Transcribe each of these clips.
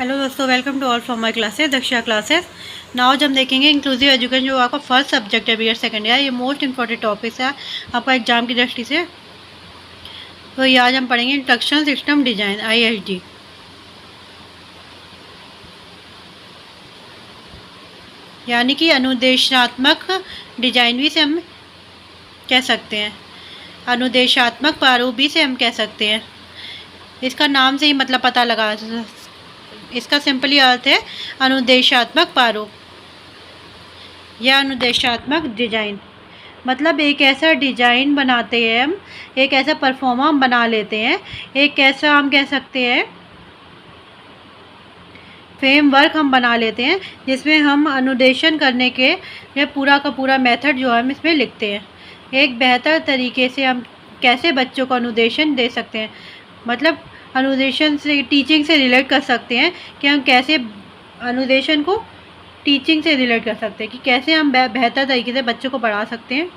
Hello दोस्तों, welcome to all from my classes Daksha classes. Now आज हम देखेंगे इंक्लूसिव एजुकेशन, जो आपका फर्स्ट सब्जेक्ट है बीएड सेकेंड ईयर। ये मोस्ट इंपॉर्टेंट टॉपिक्स है आपका एग्जाम की दृष्टि से। तो ये आज हम पढ़ेंगे इंस्ट्रक्शन सिस्टम डिजाइन ISD। यानी कि अनुदेशात्मक डिजाइन भी से हम कह सकते हैं, अनुदेशात्मक प्रारूप भी से हम कह सकते हैं। इसका नाम से ही मतलब पता लगा, इसका सिंपली अर्थ है अनुदेशात्मक प्रारूप या अनुदेशात्मक डिजाइन। मतलब एक ऐसा डिजाइन बनाते हैं हम, एक ऐसा परफॉर्मा हम बना लेते हैं, एक ऐसा हम कह सकते हैं फ्रेमवर्क हम बना लेते हैं, जिसमें हम अनुदेशन करने के लिए पूरा का पूरा मेथड जो हम इसमें लिखते हैं। एक बेहतर तरीके से हम कैसे बच्चों को अनुदेशन दे सकते हैं, मतलब अनुदेशन से टीचिंग से रिलेट कर सकते हैं कि हम कैसे अनुदेशन को टीचिंग से रिलेट कर सकते हैं, कि कैसे हम बेहतर तरीके से बच्चों को पढ़ा सकते हैं।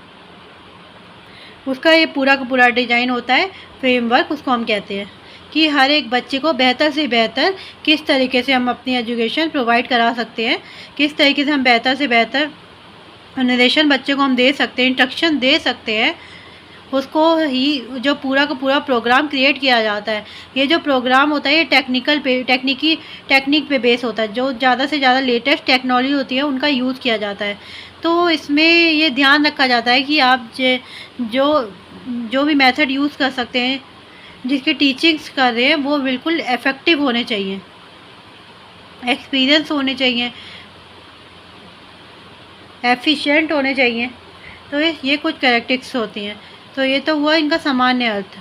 उसका ये पूरा का पूरा डिज़ाइन होता है फ्रेमवर्क, उसको हम कहते हैं कि हर एक बच्चे को बेहतर से बेहतर किस तरीके से हम अपनी एजुकेशन प्रोवाइड करा सकते हैं, किस तरीके से हम बेहतर से बेहतर अनुदेशन बच्चे को हम दे सकते हैं, इंस्ट्रक्शन दे सकते हैं। उसको ही जो पूरा का पूरा प्रोग्राम क्रिएट किया जाता है। ये जो प्रोग्राम होता है ये टेक्निक पे बेस होता है। जो ज़्यादा से ज़्यादा लेटेस्ट टेक्नोलॉजी होती है उनका यूज़ किया जाता है। तो इसमें ये ध्यान रखा जाता है कि आप जो भी मेथड यूज़ कर सकते हैं, जिसकी टीचिंग्स कर रहे हैं, वो बिल्कुल इफ़ेक्टिव होने चाहिए, एक्सपीरियंस होने चाहिए, एफिशिएंट होने चाहिए। तो ये कुछ कैरेक्टरिस्टिक्स होती हैं। तो ये तो हुआ इनका सामान्य अर्थ।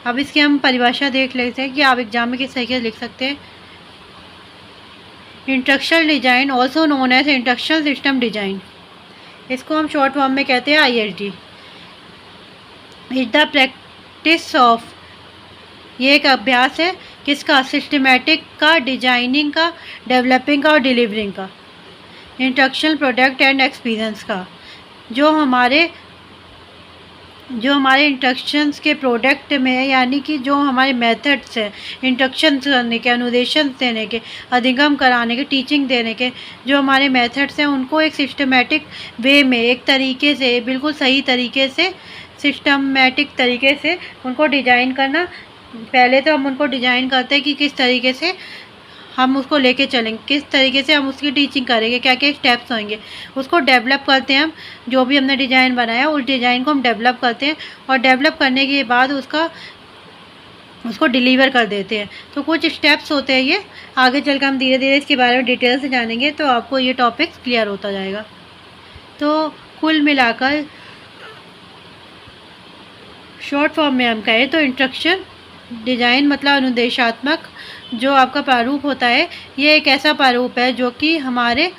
अब इसकी हम परिभाषा देख लेते हैं कि आप एग्जाम में किस तरीके से लिख सकते हैं। Instructional design also known as instruction system design, इसको हम शॉर्ट फॉर्म में कहते हैं ISD। Is the practice of, ये एक अभ्यास है किसका, सिस्टमेटिक का, डिजाइनिंग का, डेवलपिंग का और डिलीवरिंग का, इंस्ट्रक्शनल प्रोडक्ट एंड एक्सपीरियंस का। जो हमारे इंस्ट्रक्शंस के प्रोडक्ट में, यानी कि जो हमारे मेथड्स हैं इंस्ट्रक्शंस करने के, अनुदेशन देने के, अधिगम कराने के, टीचिंग देने के, जो हमारे मेथड्स हैं उनको एक सिस्टमेटिक वे में, एक तरीके से, बिल्कुल सही तरीके से, सिस्टमेटिक तरीके से उनको डिज़ाइन करना। पहले तो हम उनको डिज़ाइन करते हैं कि किस तरीके से हम उसको लेके चलेंगे, किस तरीके से हम उसकी टीचिंग करेंगे, क्या क्या स्टेप्स होंगे, उसको डेवलप करते हैं हम। जो भी हमने डिज़ाइन बनाया उस डिज़ाइन को हम डेवलप करते हैं, और डेवलप करने के बाद उसको डिलीवर कर देते हैं। तो कुछ स्टेप्स होते हैं ये। आगे चलकर हम धीरे धीरे इसके बारे में डिटेल से जानेंगे, तो आपको ये टॉपिक्स क्लियर होता जाएगा। तो कुल मिलाकर शॉर्ट फॉर्म में हम कहें तो इंस्ट्रक्शन डिज़ाइन मतलब अनुदेशात्मक जो आपका प्रारूप होता है, ये एक ऐसा प्रारूप है जो कि हमारे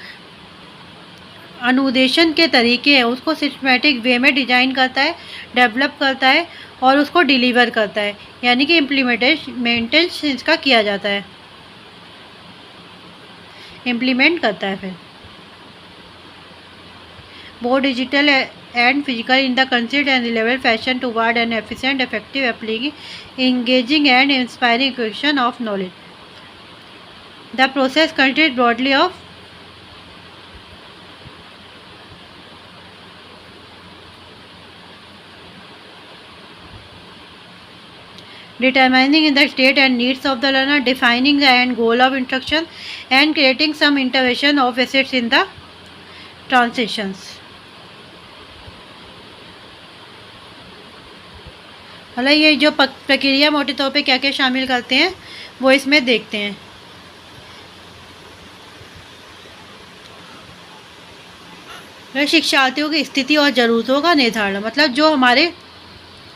अनुदेशन के तरीके हैं उसको सिस्टमेटिक वे में डिज़ाइन करता है, डेवलप करता है और उसको डिलीवर करता है, यानी कि इम्प्लीमेंटेशन इसका किया जाता है, इम्प्लीमेंट करता है। फिर both digital and physical in the considered and relevant fashion toward an efficient, effective, applying, engaging and inspiring acquisition of knowledge. The process consists broadly of determining the state and needs of the learner, defining the end goal of instruction, and creating some intervention of assets in the transitions. मतलब ये जो प्रक्रिया मोटे तौर पे क्या क्या शामिल करते हैं वो इसमें देखते हैं। शिक्षार्थियों की स्थिति और ज़रूरतों का निर्धारण, मतलब जो हमारे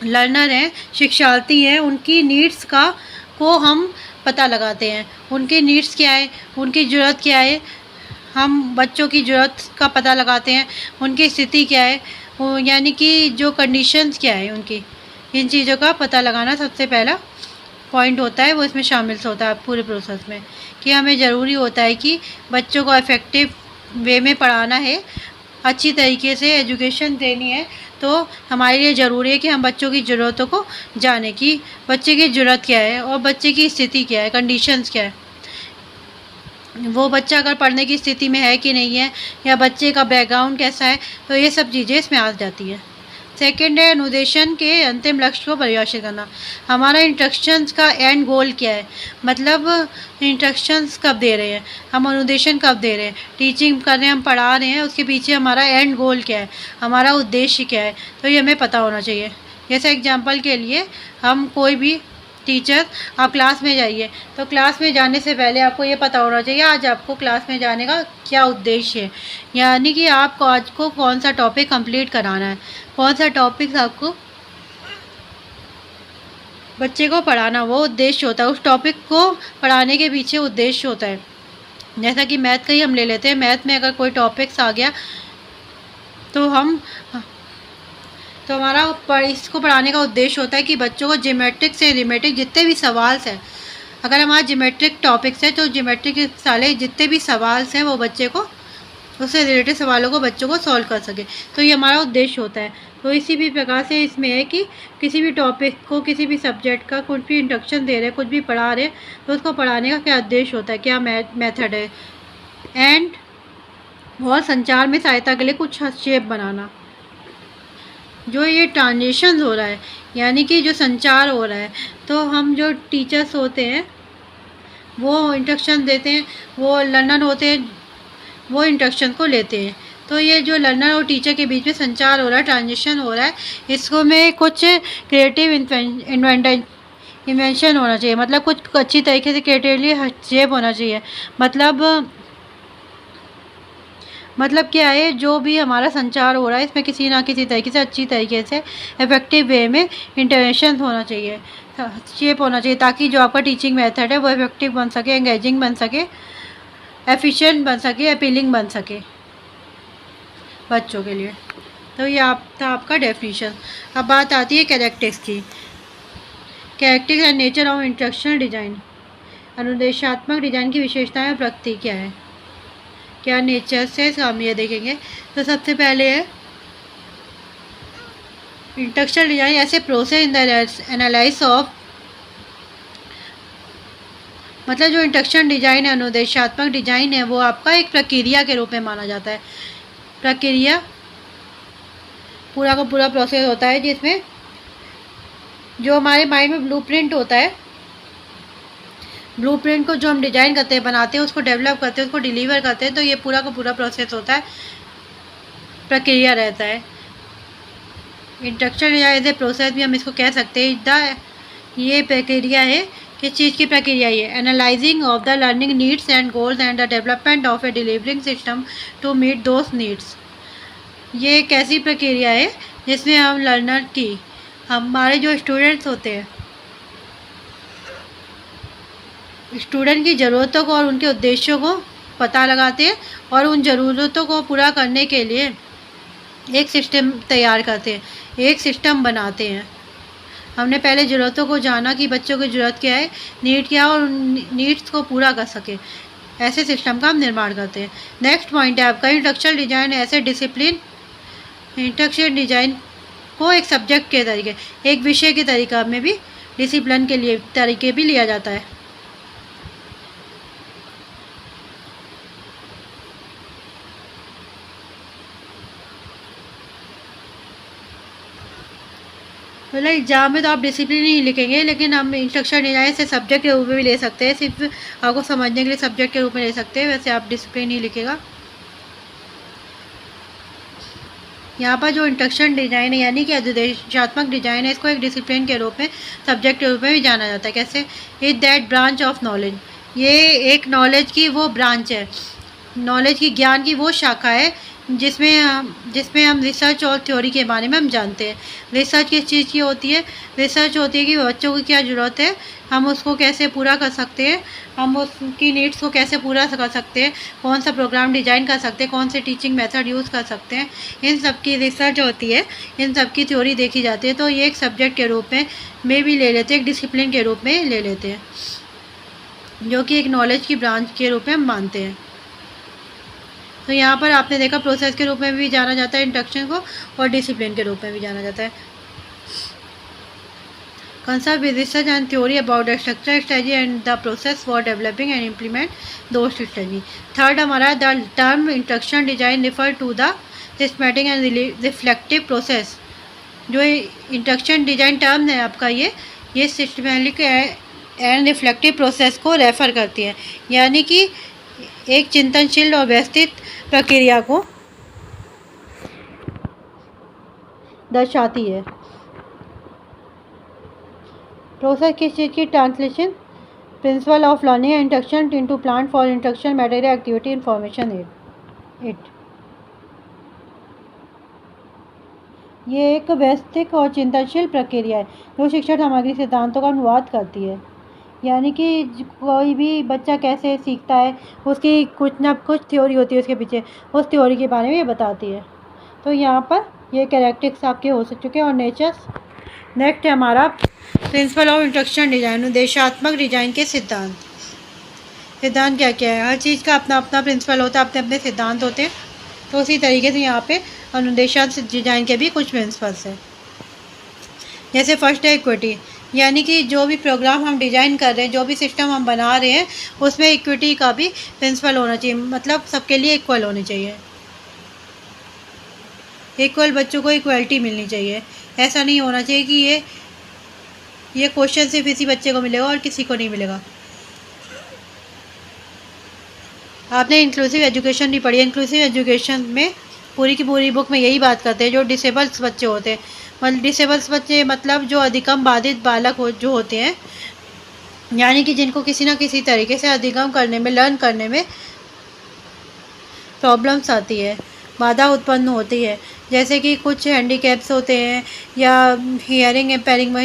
लर्नर हैं, शिक्षार्थी हैं, उनकी नीड्स को हम पता लगाते हैं। उनकी नीड्स क्या है, उनकी ज़रूरत क्या है, हम बच्चों की ज़रूरत का पता लगाते हैं। उनकी स्थिति क्या है, यानी कि जो कंडीशंस क्या है उनकी, इन चीज़ों का पता लगाना सबसे पहला पॉइंट होता है। वो इसमें शामिल होता है पूरे प्रोसेस में, कि हमें ज़रूरी होता है कि बच्चों को इफ़ेक्टिव वे में पढ़ाना है, अच्छी तरीके से एजुकेशन देनी है। तो हमारे लिए ज़रूरी है कि हम बच्चों की ज़रूरतों को जानें कि बच्चे की ज़रूरत क्या है और बच्चे की स्थिति क्या है, कंडीशंस क्या है। वो बच्चा अगर पढ़ने की स्थिति में है कि नहीं है, या बच्चे का बैकग्राउंड कैसा है, तो ये सब चीज़ें इसमें आ जाती है। सेकंड है अनुदेशन के अंतिम लक्ष्य को परिभाषित करना। हमारा इंस्ट्रक्शंस का एंड गोल क्या है, मतलब इंस्ट्रक्शंस कब दे रहे हैं, हम अनुदेशन कब दे रहे हैं, टीचिंग कर रहे हैं, हम पढ़ा रहे हैं, उसके पीछे हमारा एंड गोल क्या है, हमारा उद्देश्य क्या है, तो ये हमें पता होना चाहिए। जैसे एग्जाम्पल के लिए, हम कोई भी टीचर, आप क्लास में जाइए, तो क्लास में जाने से पहले आपको ये पता होना चाहिए आज आपको क्लास में जाने का क्या उद्देश्य है, यानी कि आपको आज को कौन सा टॉपिक कंप्लीट कराना है, कौन सा टॉपिक आपको बच्चे को पढ़ाना, वो उद्देश्य होता है। उस टॉपिक को पढ़ाने के पीछे उद्देश्य होता है। जैसा कि मैथ का ही हम ले लेते हैं, मैथ में अगर कोई टॉपिक्स आ गया तो हमारा इसको पढ़ाने का उद्देश्य होता है कि बच्चों को ज्योमेट्रिक से रिलेटेड जितने भी सवाल हैं, अगर हमारा ज्योमेट्रिक टॉपिक्स है तो ज्योमेट्रिक के सारे जितने भी सवाल हैं वो बच्चे को, उससे रिलेटेड सवालों को बच्चों को सॉल्व कर सके, तो ये हमारा उद्देश्य होता है। तो इसी भी प्रकार से इसमें है कि किसी भी टॉपिक को, किसी भी सब्जेक्ट का कुछ भी इंस्ट्रक्शन दे रहे हैं, कुछ भी पढ़ा रहे हैं, तो उसको पढ़ाने का क्या उद्देश्य होता है, क्या मेथड है, एंड और संचार में सहायता के लिए कुछ हस्तक्षेप बनाना। जो ये ट्रांजिशन हो रहा है, यानी कि जो संचार हो रहा है, तो हम जो टीचर्स होते हैं वो इंस्ट्रक्शन देते हैं, वो लर्नर होते हैं वो इंस्ट्रक्शन को लेते हैं। तो ये जो लर्नर और टीचर के बीच में संचार हो रहा है, ट्रांजिशन हो रहा है, इसको में कुछ क्रिएटिव इन्वेंशन होना चाहिए, मतलब कुछ अच्छी तरीके से क्रिएटिवली हस्तक्षेप होना चाहिए। मतलब क्या है, जो भी हमारा संचार हो रहा है इसमें किसी ना किसी तरीके से अच्छी तरीके से इफेक्टिव वे में इंटरवेंशन होना चाहिए, हस्तक्षेप होना चाहिए, ताकि जो आपका टीचिंग मेथड है वो इफेक्टिव बन सके, एंगेजिंग बन सके, एफिशिएंट बन सके, अपीलिंग बन सके बच्चों के लिए। तो ये था आपका डेफिनेशन। अब बात आती है कैरेक्टरिस्टिक्स की। Characteristics and nature of instructional design. अनुदेशात्मक डिज़ाइन की विशेषताएं और प्रकृति क्या है, क्या नेचर से हम ये देखेंगे। तो सबसे पहले है इंस्ट्रक्शनल डिज़ाइन ऐसे process in the analysis of, मतलब जो इंस्ट्रक्शन डिज़ाइन है, अनुदेशात्मक डिज़ाइन है, वो आपका एक प्रक्रिया के रूप में माना जाता है। प्रक्रिया पूरा का पूरा प्रोसेस होता है जिसमें जो हमारे माइंड में ब्लूप्रिंट होता है, ब्लूप्रिंट को जो हम डिज़ाइन करते हैं, बनाते हैं, उसको डेवलप करते हैं, उसको डिलीवर करते हैं, तो ये पूरा का पूरा प्रोसेस होता है, प्रक्रिया रहता है। Instruction design as a process भी हम इसको कह सकते हैं। ये प्रक्रिया है, किस चीज़ की प्रक्रिया है, analysing of the learning needs and goals and the development of a delivering system to meet those needs. ये एक ऐसी प्रक्रिया है जिसमें हम लर्नर की, हमारे जो स्टूडेंट्स होते हैं, स्टूडेंट की ज़रूरतों को और उनके उद्देश्यों को पता लगाते हैं और उन ज़रूरतों को पूरा करने के लिए एक सिस्टम तैयार करते हैं, एक सिस्टम बनाते हैं। हमने पहले ज़रूरतों को जाना कि बच्चों की ज़रूरत क्या है, नीड क्या है, और उन नीड्स को पूरा कर सके, ऐसे सिस्टम का हम निर्माण करते हैं। नेक्स्ट पॉइंट है आपका इंस्ट्रक्शनल डिज़ाइन ऐसे डिसिप्लिन। इंस्ट्रक्शनल डिज़ाइन को एक सब्जेक्ट के तरीके, एक विषय के तरीका में भी डिसिप्लिन के लिए तरीके भी लिया जाता है। मतलब एग्जाम में तो आप डिसिप्लिन ही लिखेंगे, लेकिन हम इंस्ट्रक्शन डिज़ाइन से सब्जेक्ट के रूप में भी ले सकते हैं, सिर्फ आपको समझने के लिए सब्जेक्ट के रूप में ले सकते हैं, वैसे आप डिसिप्लिन ही लिखेगा। यहाँ पर जो इंस्ट्रक्शन डिज़ाइन है यानी कि अनुदेशात्मक डिज़ाइन है, इसको एक डिसिप्लिन के रूप में, सब्जेक्ट के रूप में भी जाना जाता है। कैसे, is that branch of knowledge, ये एक नॉलेज की वो ब्रांच है, नॉलेज की, ज्ञान की वो शाखा है जिसमें हम रिसर्च और थ्योरी के बारे में हम जानते हैं। रिसर्च किस चीज़ की होती है, रिसर्च होती है कि बच्चों की क्या ज़रूरत है, हम उसको कैसे पूरा कर सकते हैं, हम उसकी नीड्स को कैसे पूरा कर सकते हैं, कौन सा प्रोग्राम डिज़ाइन कर सकते हैं, कौन से टीचिंग मेथड यूज़ कर सकते हैं, इन सब की रिसर्च होती है, इन सब की थ्योरी देखी जाती है। तो ये एक सब्जेक्ट के रूप में भी ले लेते हैं, एक डिसिप्लिन के रूप में ले लेते हैं, जो कि एक नॉलेज की ब्रांच के रूप में हम मानते हैं। तो यहाँ पर आपने देखा प्रोसेस के रूप में भी जाना जाता है इंस्ट्रक्शन को, और डिसिप्लिन के रूप में भी जाना जाता है। Concept with research and theory about the structure, strategy and the process for developing and implement those strategy. Third हमारा the term instruction design refer to the systematic and reflective process. जो instruction design term है आपका ये systematic and reflective process को refer करती है, यानी कि एक चिंतनशील और व्यवस्थित प्रक्रिया को दर्शाती है। प्रोसेस किस चीज़ की? Translation principle of learning instruction into plan for instruction material activity information it. ये एक व्यवस्थित और चिंतनशील प्रक्रिया है जो शिक्षण सामग्री सिद्धांतों का अनुवाद करती है, यानी कि कोई भी बच्चा कैसे सीखता है उसकी कुछ ना कुछ थ्योरी होती है उसके पीछे, उस थ्योरी के बारे में ये बताती है। तो यहाँ पर ये कैरेक्टरिस्टिक्स आपके हो चुके हैं और नेचर्स। नेक्स्ट है हमारा प्रिंसिपल ऑफ इंस्ट्रक्शन डिजाइन, उद्देश्यात्मक डिजाइन के सिद्धांत। सिद्धांत क्या क्या है? हर चीज़ का अपना अपना प्रिंसिपल होता है, अपने अपने सिद्धांत होते हैं। तो उसी तरीके से यहाँ पे अनुदेशात्मक डिजाइन के भी कुछ प्रिंसिपल्स हैं। जैसे फर्स्ट है इक्विटी, यानी कि जो भी प्रोग्राम हम डिज़ाइन कर रहे हैं, जो भी सिस्टम हम बना रहे हैं, उसमें इक्विटी का भी प्रिंसिपल होना चाहिए, मतलब सबके लिए इक्वल होनी चाहिए। इक्वल बच्चों को इक्वलिटी मिलनी चाहिए। ऐसा नहीं होना चाहिए कि ये क्वेश्चन सिर्फ इसी बच्चे को मिलेगा और किसी को नहीं मिलेगा। आपने इंक्लूसिव एजुकेशन नहीं पढ़ी। इंक्लूसिव एजुकेशन में पूरी की पूरी बुक में यही बात करते हैं, जो डिसेबल्स बच्चे होते हैं, मतलब डिसेबल्स बच्चे मतलब जो अधिगम बाधित बालक जो होते हैं, यानी कि जिनको किसी ना किसी तरीके से अधिगम करने में, लर्न करने में प्रॉब्लम्स आती है, बाधा उत्पन्न होती है। जैसे कि कुछ हैंडीकैप्स होते हैं या हियरिंग इम्पेयरिंग,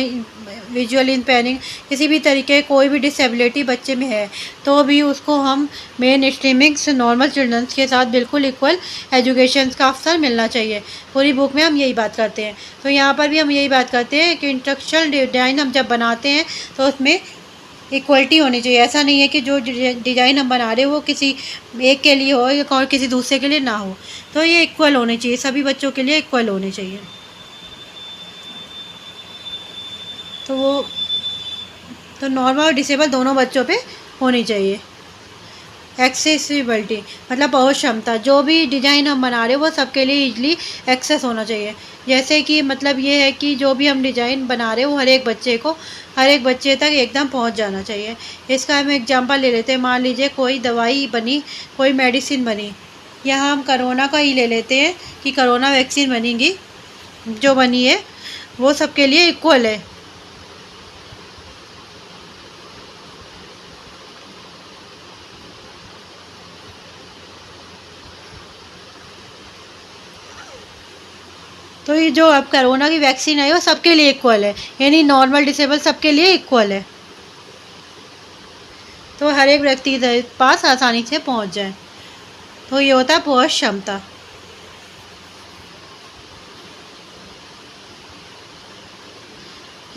विजुअल इम्पेयरिंग, किसी भी तरीके कोई भी डिसेबिलिटी बच्चे में है, तो भी उसको हम मेन स्ट्रीमिंग्स नॉर्मल चिल्ड्रंस के साथ बिल्कुल इक्वल एजुकेशन का अवसर मिलना चाहिए। पूरी बुक में हम यही बात करते हैं। तो यहाँ पर भी हम यही बात करते हैं कि इंस्ट्रक्शनल डिज़ाइन हम जब बनाते हैं तो उसमें इक्वलिटी होनी चाहिए। ऐसा नहीं है कि जो डिज़ाइन हम बना रहे हैं वो किसी एक के लिए हो या और किसी दूसरे के लिए ना हो। तो ये इक्वल होने चाहिए, सभी बच्चों के लिए इक्वल होने चाहिए। तो नॉर्मल और डिसेबल दोनों बच्चों पे होनी चाहिए। एक्सेसिबिलिटी मतलब पहुँच क्षमता, जो भी डिज़ाइन हम बना रहे हैं वो सबके लिए ईजिली एक्सेस होना चाहिए। जैसे कि मतलब ये है कि जो भी हम डिज़ाइन बना रहे हैं वो हर एक बच्चे तक एकदम पहुंच जाना चाहिए। इसका हम एग्जांपल ले लेते हैं। मान लीजिए कोई दवाई बनी, कोई मेडिसिन बनी, यहाँ हम कोरोना का ही ले लेते हैं कि कोरोना वैक्सीन बनेगी, जो बनी है वो सबके लिए इक्वल है। तो ये जो अब कोरोना की वैक्सीन आई वो सबके लिए इक्वल है, यानी नॉर्मल डिसेबल सबके लिए इक्वल है। तो हर एक व्यक्ति के पास आसानी से पहुंच जाए। तो ये होता है पहुंच क्षमता।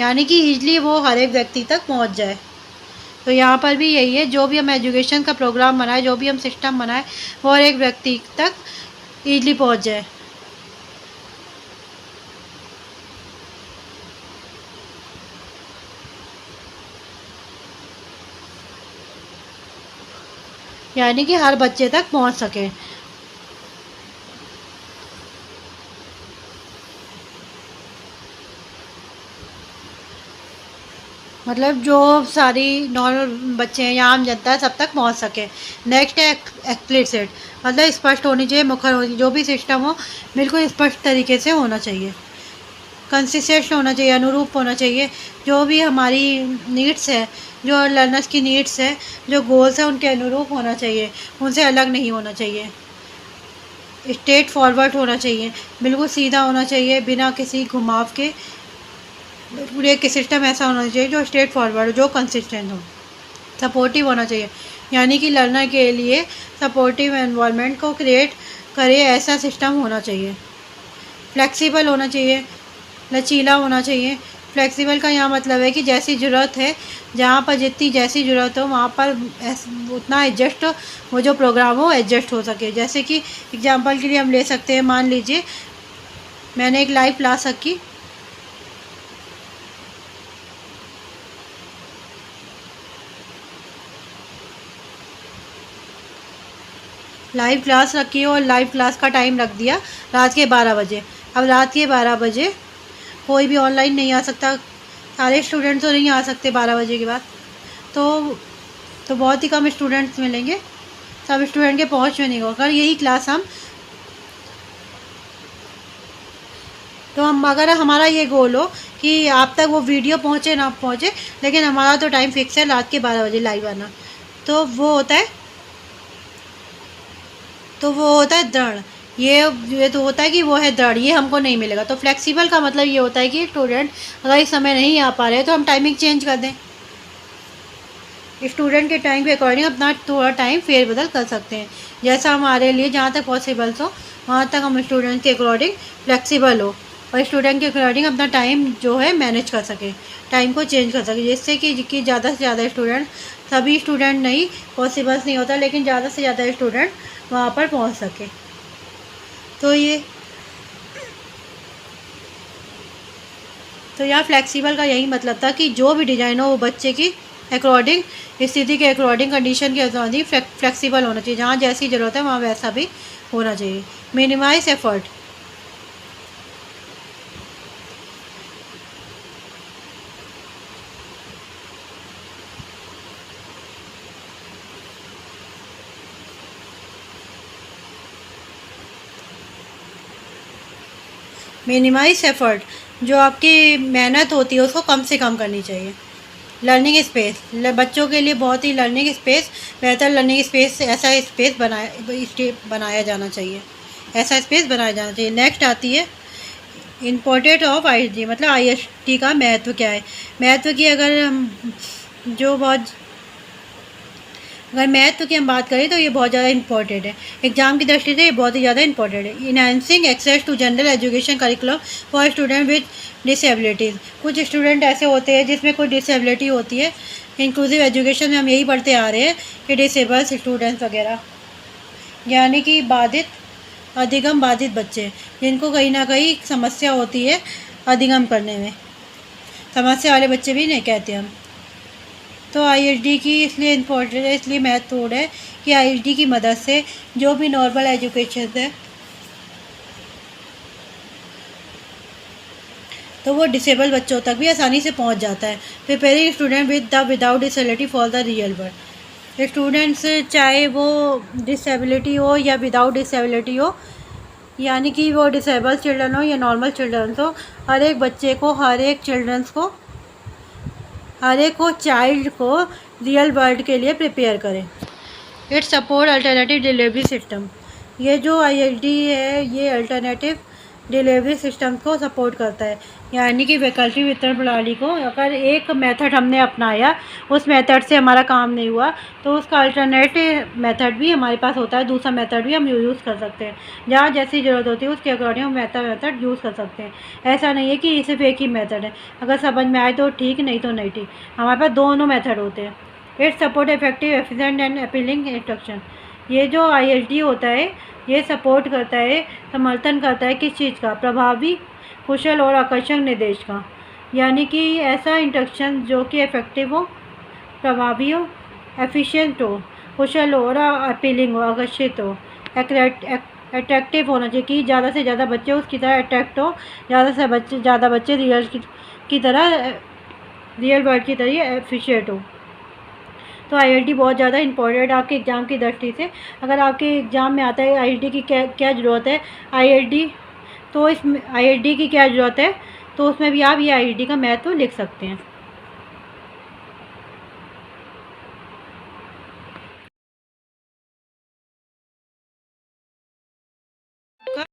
यानी कि ईजिली वो हर एक व्यक्ति तक पहुंच जाए। तो यहाँ पर भी यही है, जो भी हम एजुकेशन का प्रोग्राम बनाए, जो भी हम सिस्टम बनाए, वो हर एक व्यक्ति तक ईजिली पहुंच जाए। यानी कि हर बच्चे तक पहुंच सके। मतलब जो सारी नॉर्मल बच्चे हैं या आम जनता है सब तक पहुंच सके। नेक्स्ट है एक्सप्लिसिट, मतलब स्पष्ट होनी चाहिए, मुखर होनी, जो भी सिस्टम हो बिल्कुल स्पष्ट तरीके से होना चाहिए। कंसिस्टेंट होना चाहिए, अनुरूप होना चाहिए। जो भी हमारी नीड्स है, जो लर्नर्स की नीड्स है, जो गोल्स हैं, उनके अनुरूप होना चाहिए, उनसे अलग नहीं होना चाहिए। स्ट्रेट फॉरवर्ड होना चाहिए, बिल्कुल सीधा होना चाहिए, बिना किसी घुमाव के। पूरे एक सिस्टम ऐसा होना चाहिए जो स्ट्रेट फॉरवर्ड, जो कंसिस्टेंट हो। सपोर्टिव होना चाहिए, यानी कि लर्नर के लिए सपोर्टिव एनवायरनमेंट को क्रिएट करे, ऐसा सिस्टम होना चाहिए। फ्लेक्सिबल होना चाहिए, लचीला होना चाहिए। फ्लेक्सिबल का यहाँ मतलब है कि जैसी ज़रूरत है, जहाँ पर जितनी जैसी ज़रूरत हो वहाँ पर उतना एडजस्ट, वो जो प्रोग्राम हो एडजस्ट हो सके। जैसे कि एग्जांपल के लिए हम ले सकते हैं, मान लीजिए मैंने एक लाइव क्लास रखी, लाइव क्लास रखी है और लाइव क्लास का टाइम रख दिया रात के 12 बजे। अब रात के 12 बजे कोई भी ऑनलाइन नहीं आ सकता, सारे स्टूडेंट तो नहीं आ सकते 12 बजे के बाद, तो बहुत ही कम स्टूडेंट्स मिलेंगे, सब स्टूडेंट के पहुंच में नहीं होगा। अगर यही क्लास हम अगर हमारा ये गोल हो कि आप तक वो वीडियो पहुँचे ना पहुँचे, लेकिन हमारा तो टाइम फिक्स है रात के 12 बजे लाइव आना, तो वो होता है दृढ़। ये तो होता है कि वो है दृढ़, ये हमको नहीं मिलेगा। तो फ्लेक्सिबल का मतलब ये होता है कि स्टूडेंट अगर इस समय नहीं आ पा रहे तो हम टाइमिंग चेंज कर दें, स्टूडेंट के टाइम के अकॉर्डिंग अपना थोड़ा टाइम फेरबदल कर सकते हैं, जैसा हमारे लिए जहाँ तक पॉसिबल हो वहाँ तक हम स्टूडेंट के अकॉर्डिंग फ्लेक्सिबल हो और स्टूडेंट के अकॉर्डिंग अपना टाइम जो है मैनेज कर सके, टाइम को चेंज कर सके, जिससे कि ज़्यादा से ज़्यादा स्टूडेंट, सभी स्टूडेंट नहीं पॉसिबल्स नहीं होता, लेकिन ज़्यादा से ज़्यादा स्टूडेंट वहाँ पर पहुँच सके। तो यहाँ फ्लेक्सिबल का यही मतलब था कि जो भी डिज़ाइन हो वो बच्चे की अकॉर्डिंग, स्थिति के अकॉर्डिंग, कंडीशन के अकॉर्डिंग फ्लेक्सिबल होना चाहिए, जहाँ जैसी ज़रूरत है वहाँ वैसा भी होना चाहिए। मिनिमाइज एफर्ट, मिनिमाइज एफर्ट, जो आपकी मेहनत होती है उसको कम से कम करनी चाहिए। लर्निंग स्पेस, बच्चों के लिए बहुत ही लर्निंग स्पेस, बेहतर लर्निंग स्पेस, ऐसा स्पेस बनाया जाना चाहिए, ऐसा स्पेस बनाया जाना चाहिए। नेक्स्ट आती है इम्पोर्टेंट ऑफ ISD, मतलब ISD का महत्व क्या है। महत्व की अगर महत्व की हम बात करें तो ये बहुत ज़्यादा इंपॉर्टेंट है, एग्जाम की दृष्टि से ये बहुत ही ज़्यादा इंपॉर्टेंट है। Enhancing access to general education curriculum for student with disabilities, कुछ स्टूडेंट ऐसे होते हैं जिसमें कोई डिसेबिलिटी होती है, इंक्लूसिव एजुकेशन में हम यही पढ़ते आ रहे हैं कि डिसेबल स्टूडेंट्स वगैरह, यानी कि अधिगम बाधित बच्चे, जिनको कहीं ना कहीं समस्या होती है अधिगम करने में, समस्या वाले बच्चे भी नहीं कहते हम। तो ISD की इसलिए इम्पोर्टेंट है, इसलिए महत्वपूर्ण है कि ISD की मदद से जो भी नॉर्मल एजुकेशन है तो वो डिसेबल बच्चों तक भी आसानी से पहुंच जाता है। Preparing student without disability for the real world, students चाहे वो डिसेबिलिटी हो या विदाउट डिसेबिलिटी हो, यानी कि वो डिसेबल चिल्ड्रन हो या नॉर्मल चिल्ड्रन हो, हर एक चाइल्ड को रियल वर्ल्ड के लिए प्रिपेयर करें। It support alternative delivery system, ये जो ISD है ये अल्टरनेटिव डिलीवरी सिस्टम को सपोर्ट करता है, यानी कि वैकल्पिक वितरण प्रणाली को, अगर एक मेथड हमने अपनाया, उस मेथड से हमारा काम नहीं हुआ तो उसका अल्टरनेटिव मेथड भी हमारे पास होता है, दूसरा मेथड भी हम यूज़ कर सकते हैं, जहाँ जैसी ज़रूरत होती है उसके अकॉर्डिंग हम मेथड यूज़ कर सकते हैं। ऐसा नहीं है कि सिर्फ एक ही मेथड है, अगर समझ में आए तो ठीक, नहीं तो नहीं ठीक, हमारे पास दोनों मेथड होते हैं। It support effective, efficient and appealing instruction, ये जो ISD होता है ये सपोर्ट करता है, समर्थन करता है किस चीज़ का, प्रभावी, कुशल और आकर्षक निर्देश का, यानी कि ऐसा इंस्ट्रक्शन जो कि इफेक्टिव हो, प्रभावी हो, एफिशिएंट हो, कुशल हो और अपीलिंग हो, आकर्षित हो, अट्रैक्टिव होना चाहिए कि ज़्यादा से ज़्यादा बच्चे उसकी तरह अट्रैक्ट हो, ज़्यादा बच्चे रियल वर्ल्ड की तरह एफिशिएंट हो। तो ISD बहुत ज़्यादा इंपॉर्टेंट है आपके एग्ज़ाम की दृष्टि से। अगर आपके एग्ज़ाम में आता है ISD की क्या ज़रूरत है, ISD की क्या ज़रूरत है, तो उसमें भी आप ये ISD का महत्व लिख सकते हैं।